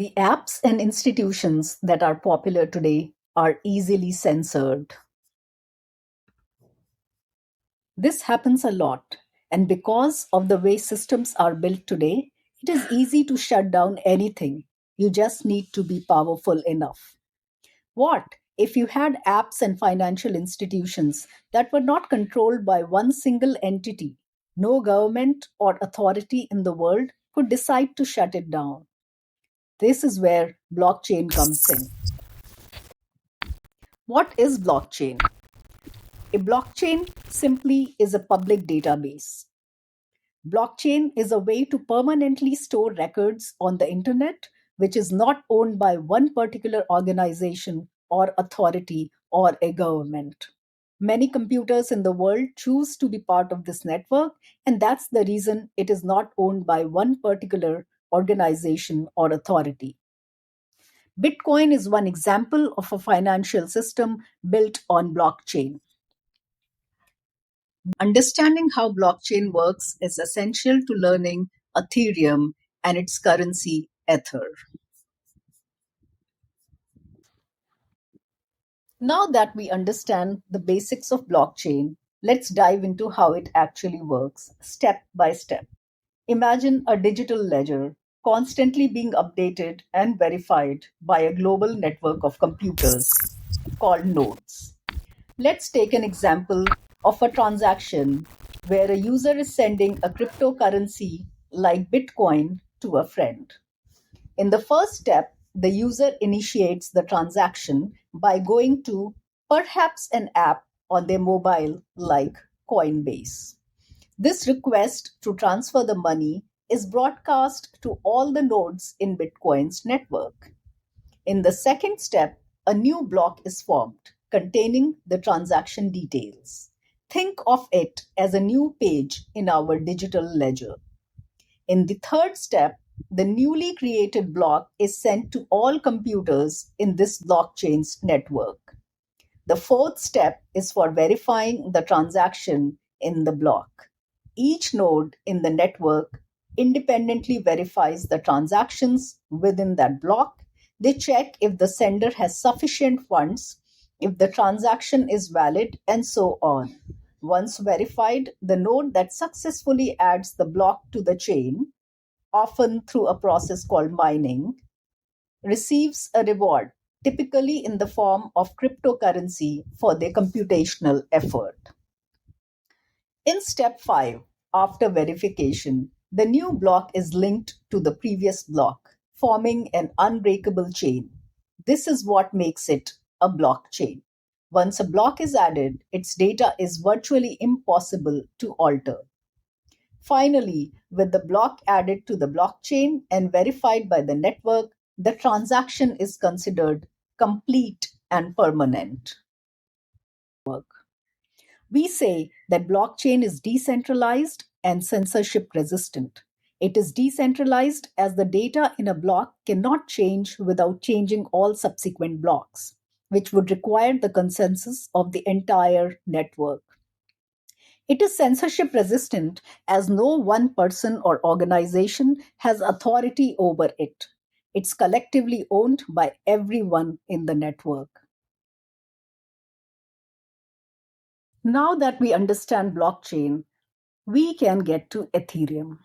The apps and institutions that are popular today are easily censored. This happens a lot, and because of the way systems are built today, it is easy to shut down anything. You just need to be powerful enough. What if you had apps and financial institutions that were not controlled by one single entity? No government or authority in the world could decide to shut it down. This is where blockchain comes in. What is blockchain? A blockchain simply is a public database. Blockchain is a way to permanently store records on the internet which is not owned by one particular organization or authority or a government. Many computers in the world choose to be part of this network, and that's the reason it is not owned by one particular organization or authority. Bitcoin is one example of a financial system built on blockchain. Understanding how blockchain works is essential to learning Ethereum and its currency, Ether. Now that we understand the basics of blockchain, let's dive into how it actually works, step by step. Imagine a digital ledger constantly being updated and verified by a global network of computers called nodes. Let's take an example of a transaction where a user is sending a cryptocurrency like Bitcoin to a friend. In the first step, the user initiates the transaction by going to perhaps an app on their mobile like Coinbase. This request to transfer the money is broadcast to all the nodes in Bitcoin's network. In the second step, a new block is formed containing the transaction details. Think of it as a new page in our digital ledger. In the third step, the newly created block is sent to all computers in this blockchain's network. The fourth step is for verifying the transaction in the block. Each node in the network independently verifies the transactions within that block. They check if the sender has sufficient funds, if the transaction is valid, and so on. Once verified, the node that successfully adds the block to the chain, often through a process called mining, receives a reward, typically in the form of cryptocurrency for their computational effort. In step 5, after verification, the new block is linked to the previous block, forming an unbreakable chain. This is what makes it a blockchain. Once a block is added, its data is virtually impossible to alter. Finally, with the block added to the blockchain and verified by the network, the transaction is considered complete and permanent. We say that blockchain is decentralized and censorship resistant. It is decentralized as the data in a block cannot change without changing all subsequent blocks, which would require the consensus of the entire network. It is censorship resistant as no one person or organization has authority over it. It's collectively owned by everyone in the network. Now that we understand blockchain, we can get to Ethereum.